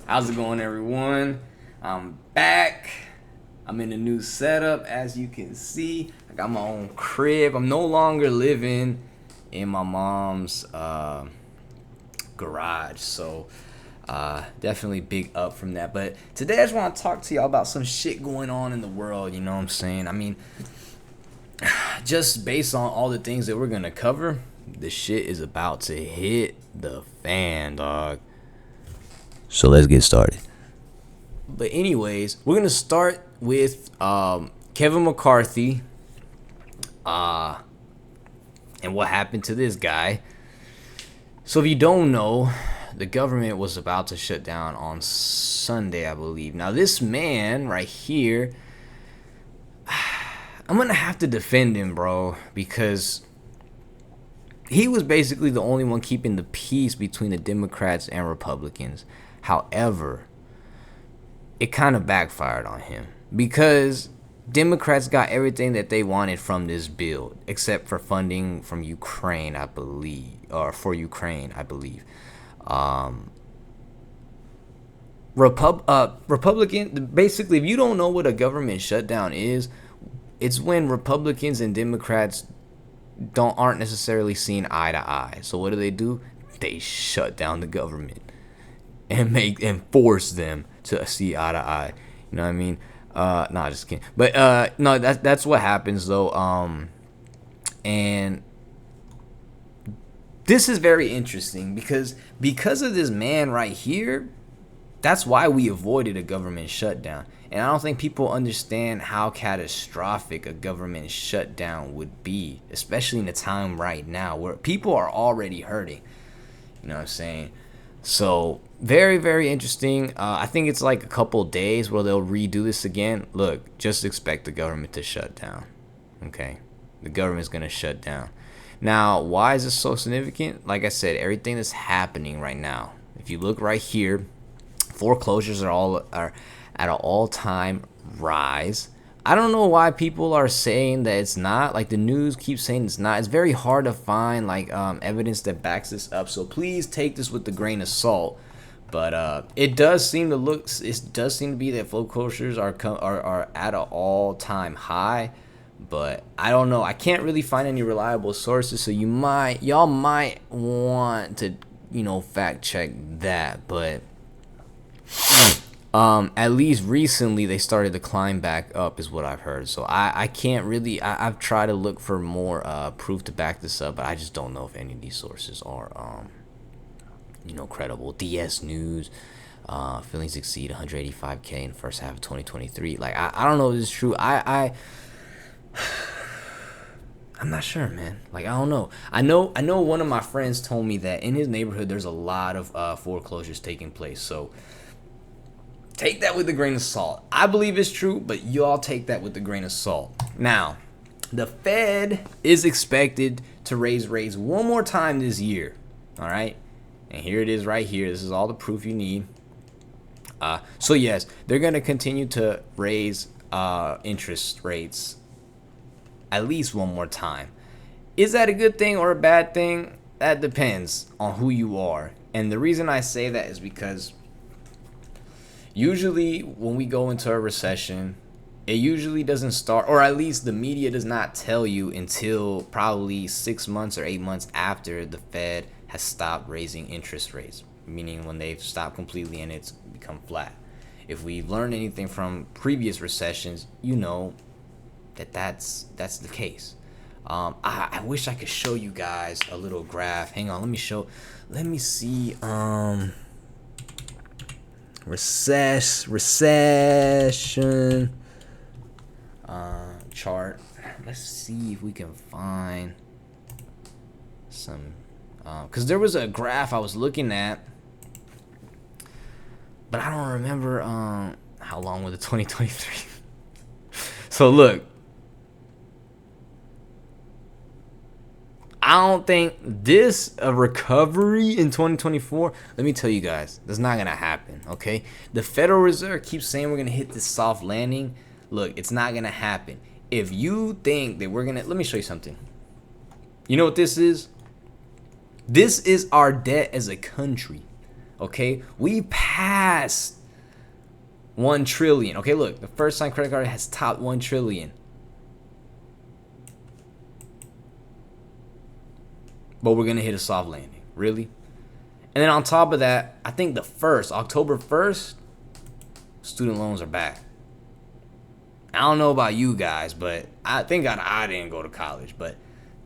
How's it going, everyone? I'm back. I'm in a new setup, as you can see. I got my own crib. I'm no longer living in my mom's garage, so definitely big up from that. But today, I just want to talk to y'all about some shit going on in the world. You know what I'm saying? I mean, just based on all the things that we're gonna cover, the shit is about to hit the fan, dog. So let's get started. But anyways, we're gonna start with Kevin McCarthy, and what happened to this guy. So if you don't know, the government was about to shut down on Sunday, I believe. Now this man right here, I'm gonna have to defend him, bro, because he was basically the only one keeping the peace between the Democrats and Republicans. However, it kind of backfired on him because Democrats got everything that they wanted from this bill except for funding from Ukraine, I believe, or for Ukraine, I believe. Um, Republican, basically, if you don't know what a government shutdown is, it's when Republicans and Democrats aren't necessarily seen eye to eye. So what do? They shut down the government and force them to see eye to eye. You know what I mean? Nah, just kidding. But no, that's what happens though. And this is very interesting because of this man right here. That's why we avoided a government shutdown. And I don't think people understand how catastrophic a government shutdown would be, especially in the time right now where people are already hurting. You know what I'm saying? So very, very interesting. I think it's like a couple days where they'll redo this again. Look, just expect the government to shut down. Okay, the government's gonna shut down. Now, why is this so significant? Like I said, everything that's happening right now. If you look right here, foreclosures are at an all-time rise. I don't know why people are saying that it's not. Like the news keeps saying it's not. It's very hard to find like evidence that backs this up. So please take this with a grain of salt. But it does seem to look. It does seem to be that foreclosures are at an all-time high. But I don't know. I can't really find any reliable sources. So y'all might want to fact check that. But at least recently they started to climb back up is what I've heard. So I can't really I've tried to look for more proof to back this up, but I just don't know if any of these sources are credible. DS News, feelings exceed 185K in the first half of 2023. Like I don't know if this is true. I'm not sure, man. Like I don't know. I know one of my friends told me that in his neighborhood there's a lot of foreclosures taking place. So take that with a grain of salt. I believe it's true, but y'all take that with a grain of salt. Now, the Fed is expected to raise rates one more time this year. All right? And here it is right here. This is all the proof you need. So yes, they're going to continue to raise interest rates at least one more time. Is that a good thing or a bad thing? That depends on who you are. And the reason I say that is because usually, when we go into a recession, it usually doesn't start, or at least the media does not tell you until probably 6 months or 8 months after the Fed has stopped raising interest rates, meaning when they've stopped completely and it's become flat. If we've learned anything from previous recessions, you know that's the case. I wish I could show you guys a little graph. Hang on, let me see. Recession chart. Let's see if we can find some because there was a graph I was looking at, but I don't remember how long was it. 2023. So look, I don't think this a recovery in 2024. Let me tell you guys, that's not gonna happen. Okay, the Federal Reserve keeps saying we're gonna hit this soft landing. Look, it's not gonna happen. If you think that we're gonna, let me show you something. You know what this is? This is our debt as a country. Okay, we passed 1 trillion. Okay, look, the first time credit card has topped 1 trillion. But we're gonna hit a soft landing. Really? And then on top of that, I think October 1st, student loans are back. I don't know about you guys, but I think I didn't go to college. But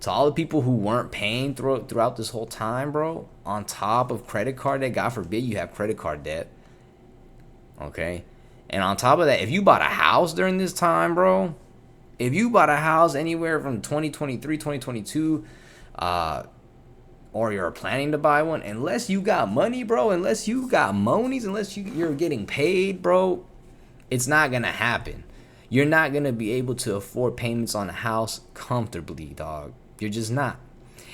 to all the people who weren't paying throughout this whole time, bro, on top of credit card debt, God forbid you have credit card debt. Okay? And on top of that, if you bought a house during this time, bro, if you bought a house anywhere from 2023, 2022, or you're planning to buy one, unless you got money, bro, unless you got monies, unless you're getting paid, bro, it's not going to happen. You're not going to be able to afford payments on a house comfortably, dog. You're just not.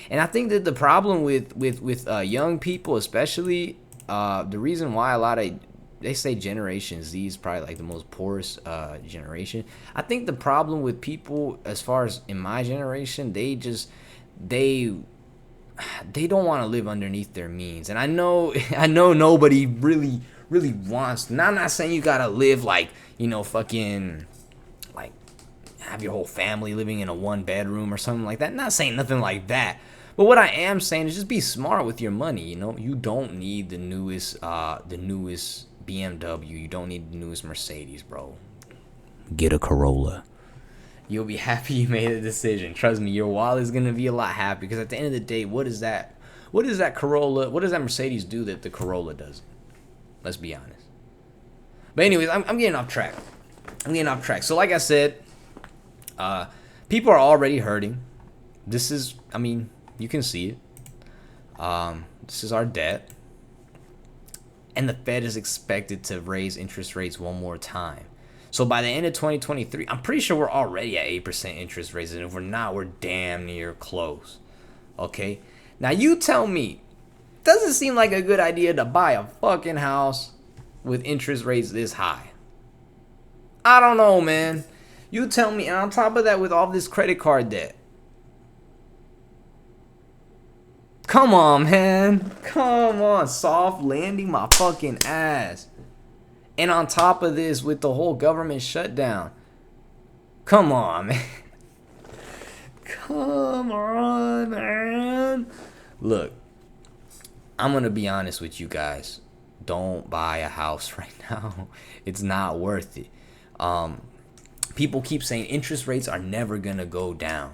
And I think that the problem with young people, especially, the reason why a lot of, they say Generation Z is probably like the most poorest generation. I think the problem with people, as far as in my generation, they don't want to live underneath their means. And I know nobody really wants to. Now, I'm not saying you gotta live like, fucking, like, have your whole family living in a 1-bedroom or something like that. Not saying nothing like that. But what I am saying is just be smart with your money. You don't need the newest BMW. You don't need the newest Mercedes, bro. Get a Corolla. You'll be happy you made a decision. Trust me, your wallet's gonna be a lot happy, because at the end of the day, what does that Corolla, what does that Mercedes do that the Corolla doesn't? Let's be honest. But anyways, I'm getting off track. So like I said, people are already hurting. This is, you can see it. This is our debt. And the Fed is expected to raise interest rates one more time. So by the end of 2023, I'm pretty sure we're already at 8% interest rates. And if we're not, we're damn near close. Okay? Now you tell me, doesn't seem like a good idea to buy a fucking house with interest rates this high. I don't know, man. You tell me. And on top of that, with all this credit card debt. Come on, man. Come on. Soft landing my fucking ass. And on top of this, with the whole government shutdown. Come on, man. Come on, man. Look, I'm going to be honest with you guys. Don't buy a house right now. It's not worth it. People keep saying interest rates are never going to go down.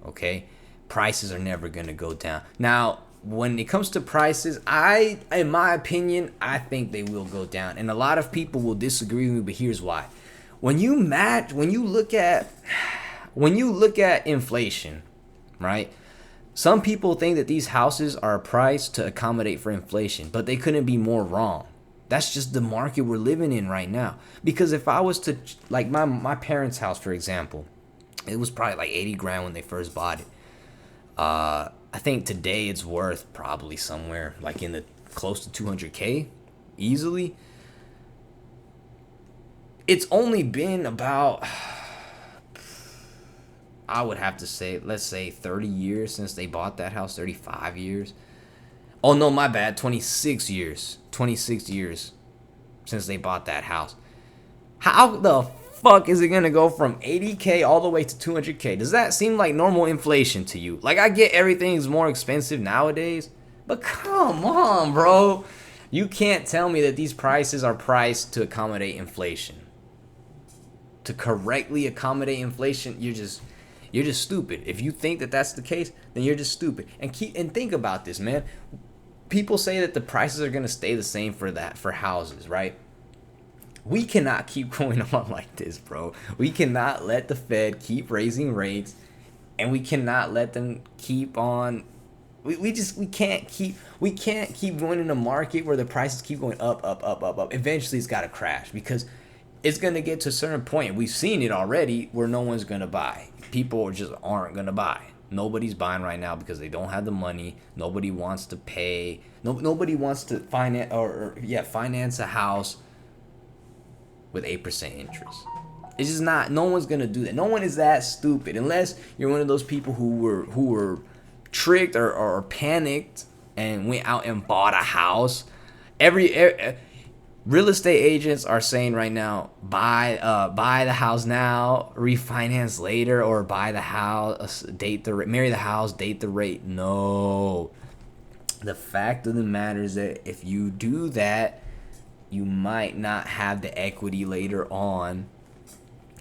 Okay? Prices are never going to go down. Now, when it comes to prices, in my opinion, I think they will go down. And a lot of people will disagree with me, but here's why. When you look at inflation, right? Some people think that these houses are priced to accommodate for inflation, but they couldn't be more wrong. That's just the market we're living in right now. Because if I was to, like my parents' house, for example, it was probably like 80 grand when they first bought it. I think today it's worth probably somewhere like in the close to 200K easily. It's only been about, I would have to say, let's say 30 years since they bought that house, 35 years. Oh no, my bad, 26 years. 26 years since they bought that house. How the fuck is it gonna go from 80K all the way to 200K? Does that seem like normal inflation to you? Like, I get everything's more expensive nowadays, but come on, bro. You can't tell me that these prices are priced to accommodate inflation. To correctly accommodate inflation, you're just stupid. If you think that that's the case, then you're just stupid. And think about this, man. People say that the prices are gonna stay the same for houses, right? We cannot keep going on like this, bro. We cannot let the Fed keep raising rates, and we cannot let them keep on. We can't keep going in a market where the prices keep going up. Eventually, it's got to crash, because it's gonna get to a certain point. We've seen it already where no one's gonna buy. People just aren't gonna buy. Nobody's buying right now because they don't have the money. Nobody wants to pay. Nobody wants to finance a house with 8% interest. It's just not. No one's gonna do that. No one is that stupid, unless you're one of those people who were tricked or panicked and went out and bought a house every real estate agents are saying right now, buy the house now, refinance later, or buy the house, marry the house, date the rate. No, the fact of the matter is that if you do that, you might not have the equity later on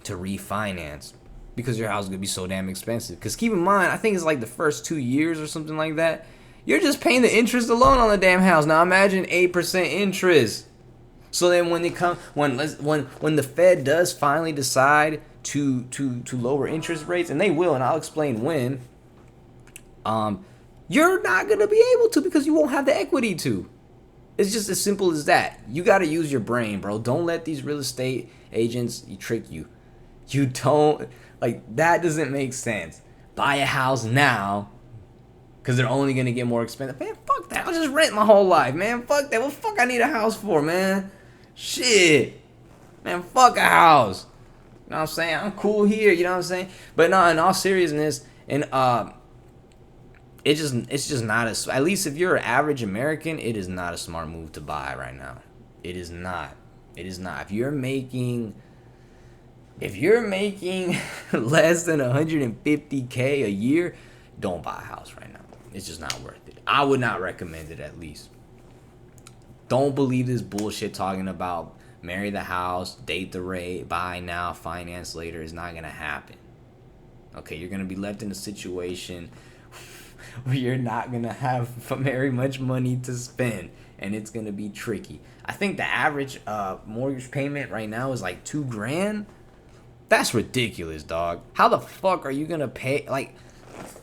to refinance because your house is gonna be so damn expensive. Because keep in mind, I think it's like the first 2 years or something like that, you're just paying the interest alone on the damn house. Now imagine 8% interest. So then when when the Fed does finally decide to lower interest rates, and they will, and I'll explain when, you're not gonna be able to because you won't have the equity to. It's just as simple as that. You gotta use your brain, bro. Don't let these real estate agents trick you. You don't, like, that doesn't make sense. Buy a house now because they're only gonna get more expensive. Man, fuck that. I'll just rent my whole life, man. Fuck that. What the fuck I need a house for, man? Shit. Man, fuck a house. You know what I'm saying? I'm cool here, you know what I'm saying? But no, in all seriousness, and it's just not as, at least if you're an average American, it is not a smart move to buy right now. It is not. It is not. If you're making less than 150K a year, don't buy a house right now. It's just not worth it. I would not recommend it, at least. Don't believe this bullshit talking about marry the house, date the rate, buy now, finance later. Is not going to happen. Okay, you're going to be left in a situation where you're not going to have very much money to spend, and it's going to be tricky. I think the average mortgage payment right now is like $2,000. That's ridiculous, dog. How the fuck are you going to pay? Like,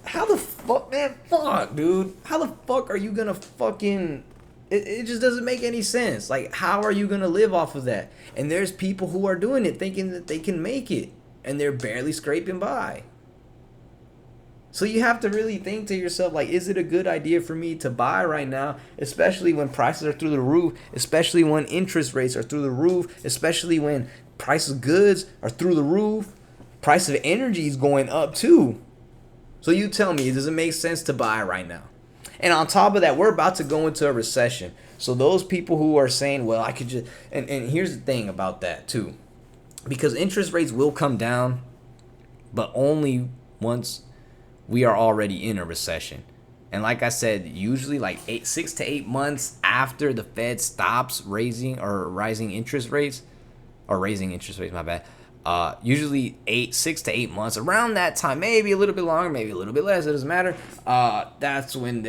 how the fuck, man? Fuck, dude. How the fuck are you going to fucking... It just doesn't make any sense. Like, how are you going to live off of that? And there's people who are doing it thinking that they can make it, and they're barely scraping by. So you have to really think to yourself, like, is it a good idea for me to buy right now, especially when prices are through the roof, especially when interest rates are through the roof, especially when price of goods are through the roof, price of energy is going up too. So you tell me, does it make sense to buy right now? And on top of that, we're about to go into a recession. So those people who are saying, well, I could just... And here's the thing about that, too. Because interest rates will come down, but only once we are already in a recession. And like I said, usually like 6 to 8 months after the Fed stops raising interest rates, my bad. Usually 6 to 8 months, around that time, maybe a little bit longer, maybe a little bit less, it doesn't matter. That's when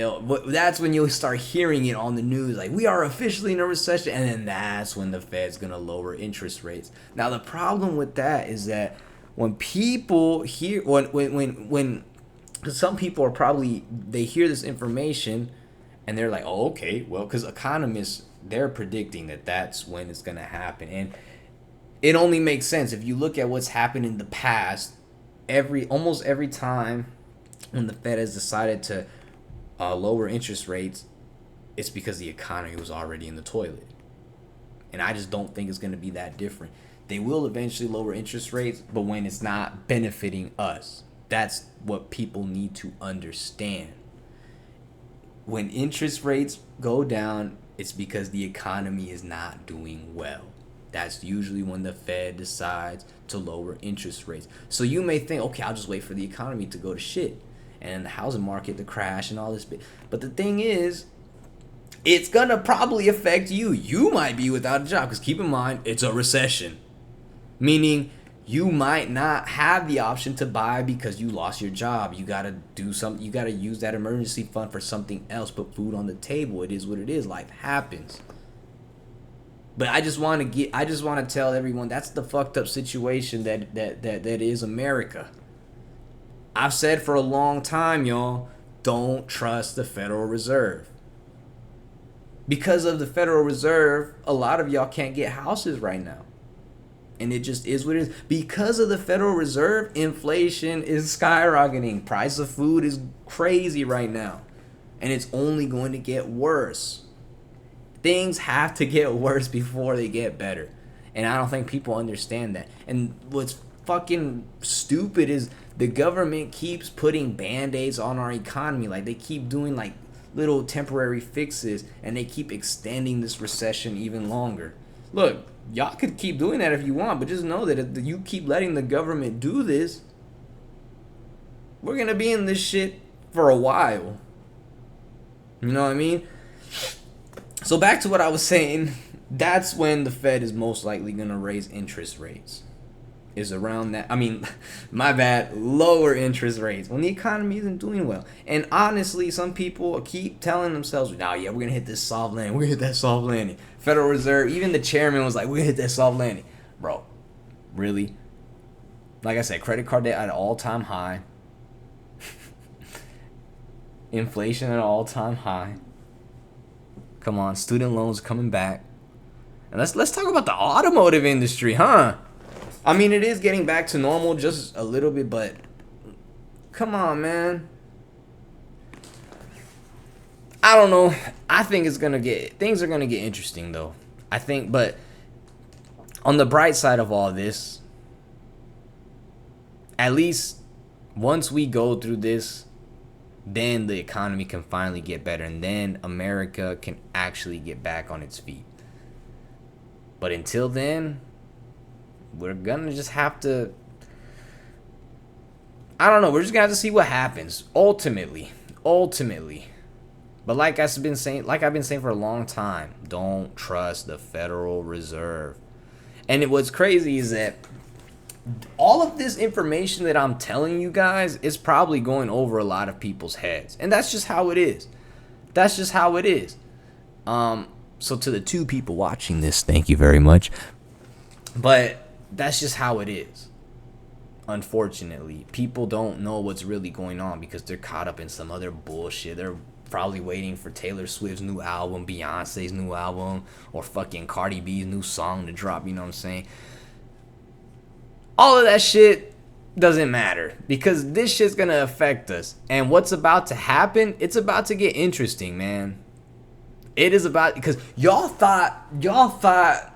you'll start hearing it on the news, like, we are officially in a recession, and then that's when the Fed's gonna lower interest rates. Now the problem with that is that when people hear, when some people are probably, they hear this information and they're like, oh, okay, well, because economists, they're predicting that that's when it's gonna happen. And it only makes sense if you look at what's happened in the past. Almost every time when the Fed has decided to lower interest rates, it's because the economy was already in the toilet. And I just don't think it's going to be that different. They will eventually lower interest rates, but when it's not benefiting us. That's what people need to understand. When interest rates go down, it's because the economy is not doing well. That's usually when the Fed decides to lower interest rates. So you may think, okay, I'll just wait for the economy to go to shit and the housing market to crash and all this. But the thing is, it's going to probably affect you. You might be without a job because keep in mind, it's a recession. Meaning you might not have the option to buy because you lost your job. You got to do something. You got to use that emergency fund for something else. Put food on the table. It is what it is. Life happens. But I just want to tell everyone that's the fucked up situation that is America. I've said for a long time, y'all, don't trust the Federal Reserve. Because of the Federal Reserve, a lot of y'all can't get houses right now. And it just is what it is. Because of the Federal Reserve, inflation is skyrocketing. Price of food is crazy right now. And it's only going to get worse. Things have to get worse before they get better. And I don't think people understand that. And what's fucking stupid is the government keeps putting band-aids on our economy. Like, they keep doing, like little temporary fixes, and they keep extending this recession even longer. Look, y'all could keep doing that if you want, but just know that if you keep letting the government do this, we're gonna be in this shit for a while. You know what I mean? So back to what I was saying, that's when the Fed is most likely gonna raise interest rates. Is around that. I mean, my bad, lower interest rates when the economy isn't doing well. And honestly, some people keep telling themselves, "Nah, yeah, we're gonna hit this soft landing. We're gonna hit that soft landing." Federal Reserve, even the chairman was like, "We're gonna hit that soft landing." Bro, really? Like I said, credit card debt at an all-time high. Inflation at an all-time high. Come on, student loans coming back. And let's talk about the automotive industry, huh? I mean, it is getting back to normal just a little bit, but come on, man. I don't know. I think things are gonna get interesting though. I think, but on the bright side of all this, at least once we go through this, then the economy can finally get better, and then America can actually get back on its feet. But until then, we're gonna just have to, I don't know, we're just gonna have to see what happens ultimately. But like I've been saying for a long time, don't trust the Federal Reserve. And what's crazy is that all of this information that I'm telling you guys is probably going over a lot of people's heads, and that's just how it is. So to the 2 people watching this, thank you very much. But that's just how it is. Unfortunately, people don't know what's really going on because they're caught up in some other bullshit. They're probably waiting for Taylor Swift's new album, Beyonce's new album, or fucking Cardi B's new song to drop, you know what I'm saying? All of that shit doesn't matter because this shit's gonna affect us. And what's about to happen, it's about to get interesting, man. It is about, because y'all thought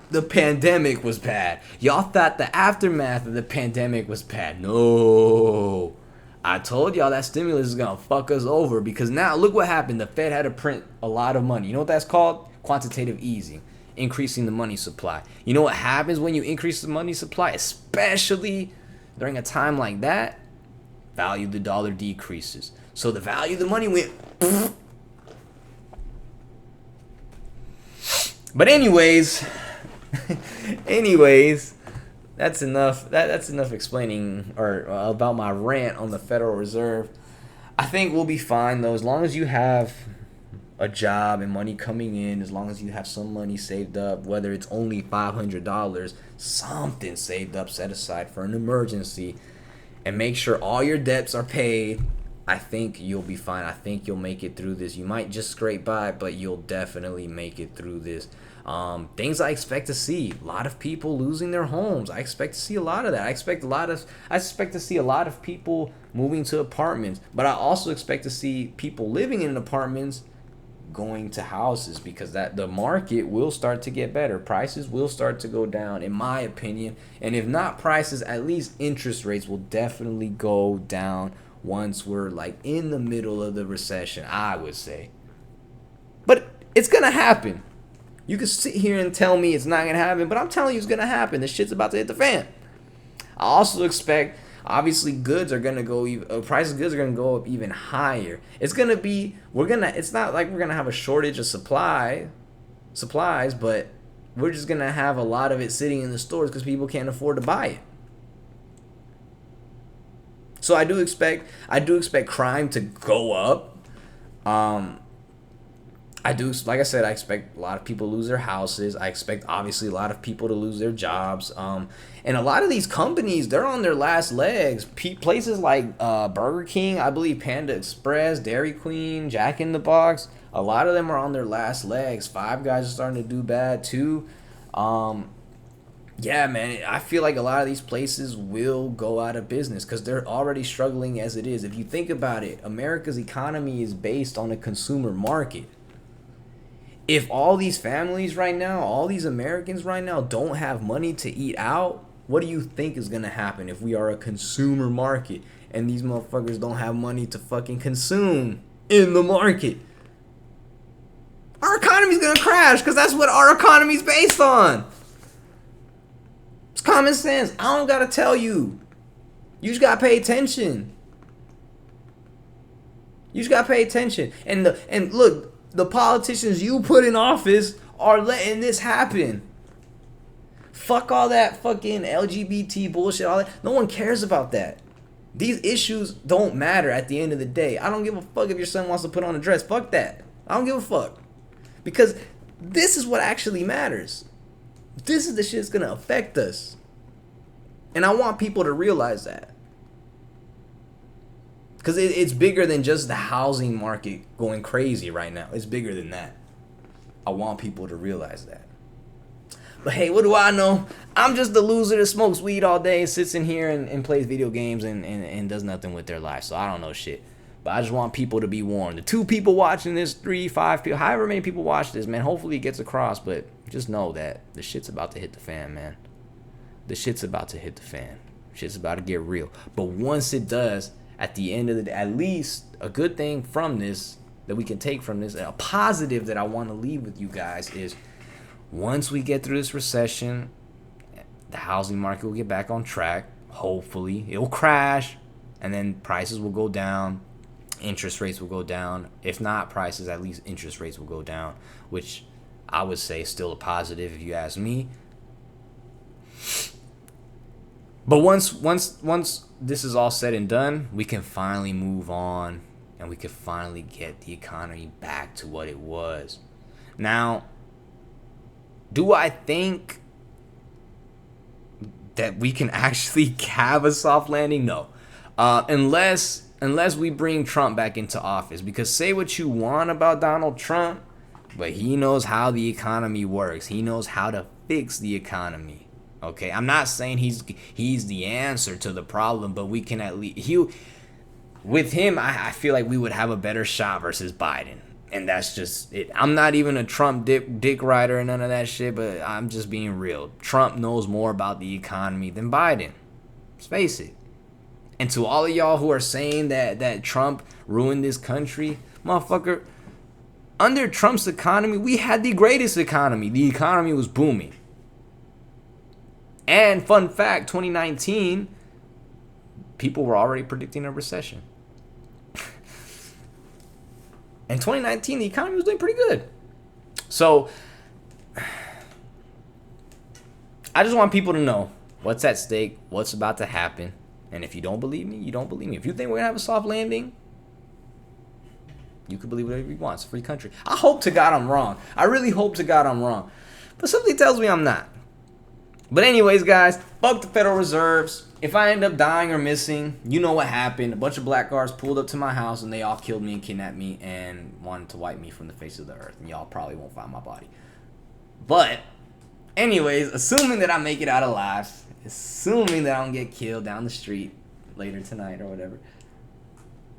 the pandemic was bad. Y'all thought the aftermath of the pandemic was bad. No. I told y'all that stimulus is going to fuck us over, because now look what happened. The Fed had to print a lot of money. You know what that's called? Quantitative easing. Increasing the money supply. You know what happens when you increase the money supply? Especially during a time like that? Value of the dollar decreases. So the value of the money went... But anyways, that's enough. That's enough explaining or about my rant on the Federal Reserve. I think we'll be fine though, as long as you have a job and money coming in, as long as you have some money saved up, whether it's only $500, something saved up, set aside for an emergency, and make sure all your debts are paid. I think you'll be fine. I think you'll make it through this. You might just scrape by, but you'll definitely make it through this. Things I expect to see, a lot of people losing their homes. I expect to see a lot of that. I expect to see a lot of people moving to apartments, but I also expect to see people living in apartments going to houses, because that the market will start to get better. Prices will start to go down, in my opinion. And if not prices, at least interest rates will definitely go down once we're like in the middle of the recession, I would say. But it's gonna happen. You can sit here and tell me it's not gonna happen, but I'm telling you it's gonna happen. This shit's about to hit the fan. I also expect, obviously, prices of goods are gonna go up even higher. It's not like we're gonna have a shortage of supplies, but we're just gonna have a lot of it sitting in the stores because people can't afford to buy it. So I do expect crime to go up. Like I said, I expect a lot of people to lose their houses. I expect, obviously, a lot of people to lose their jobs. And a lot of these companies, they're on their last legs. Places like Burger King, I believe Panda Express, Dairy Queen, Jack in the Box, a lot of them are on their last legs. Five Guys are starting to do bad too. Yeah, man, I feel like a lot of these places will go out of business because they're already struggling as it is. If you think about it, America's economy is based on a consumer market. If all these families right now, all these Americans right now don't have money to eat out, what do you think is going to happen if we are a consumer market and these motherfuckers don't have money to fucking consume in the market? Our economy's gonna crash because that's what our economy's based on. It's common sense. I don't gotta tell you. You just gotta pay attention. You just gotta pay attention. And look, the politicians you put in office are letting this happen. Fuck all that fucking LGBT bullshit, all that. No one cares about that. These issues don't matter at the end of the day. I don't give a fuck if your son wants to put on a dress. Fuck that. I don't give a fuck. Because this is what actually matters. This is the shit that's gonna affect us. And I want people to realize that. Because it's bigger than just the housing market going crazy right now. It's bigger than that. I want people to realize that. But hey, what do I know? I'm just the loser that smokes weed all day, sits in here and plays video games and does nothing with their life. So I don't know shit. But I just want people to be warned. The 2 people watching this, 3, 5 people, however many people watch this, man, hopefully it gets across. But just know that the shit's about to hit the fan, man. The shit's about to hit the fan. Shit's about to get real. But once it does, at the end of the day, at least a good thing from this that we can take from this, a positive that I want to leave with you guys is once we get through this recession, the housing market will get back on track. Hopefully, it will crash, and then prices will go down. Interest rates will go down. If not prices, at least interest rates will go down, which I would say is still a positive if you ask me. But once this is all said and done, we can finally move on and we can finally get the economy back to what it was. Now, do I think that we can actually have a soft landing? No. Unless we bring Trump back into office. Because say what you want about Donald Trump, but he knows how the economy works. He knows how to fix the economy. Okay, I'm not saying he's the answer to the problem, but we can at least with him. I feel like we would have a better shot versus Biden, and that's just it. I'm not even a Trump dick rider and none of that shit, but I'm just being real. Trump knows more about the economy than Biden. Let's face it. And to all of y'all who are saying that Trump ruined this country, motherfucker, under Trump's economy, we had the greatest economy. The economy was booming. And fun fact, 2019, people were already predicting a recession. In 2019, the economy was doing pretty good. So, I just want people to know what's at stake, what's about to happen. And if you don't believe me, you don't believe me. If you think we're going to have a soft landing, you can believe whatever you want. It's a free country. I hope to God I'm wrong. I really hope to God I'm wrong. But something tells me I'm not. But anyways, guys, fuck the Federal Reserves. If I end up dying or missing, you know what happened. A bunch of black guards pulled up to my house and they all killed me and kidnapped me and wanted to wipe me from the face of the earth. And y'all probably won't find my body. But anyways, assuming that I make it out alive, assuming that I don't get killed down the street later tonight or whatever,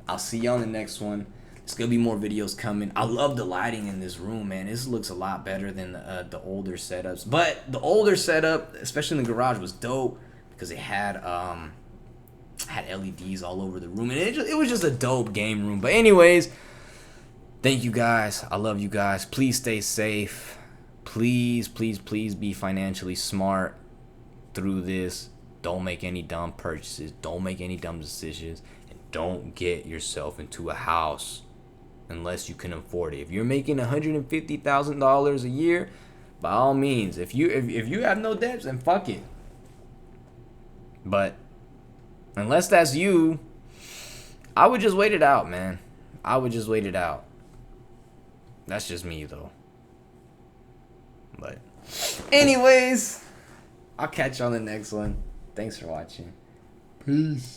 I'll see you on the next one. There's going to be more videos coming. I love the lighting in this room, man. This looks a lot better than the older setups. But the older setup, especially in the garage, was dope because it had LEDs all over the room. And it was just a dope game room. But anyways, thank you guys. I love you guys. Please stay safe. Please, please, please be financially smart through this. Don't make any dumb purchases. Don't make any dumb decisions. And don't get yourself into a house unless you can afford it. If you're making $150,000 a year, by all means, if you have no debts, then fuck it. But unless that's you, I would just wait it out, man. I would just wait it out. That's just me, though. But anyways, I'll catch you on the next one. Thanks for watching. Peace.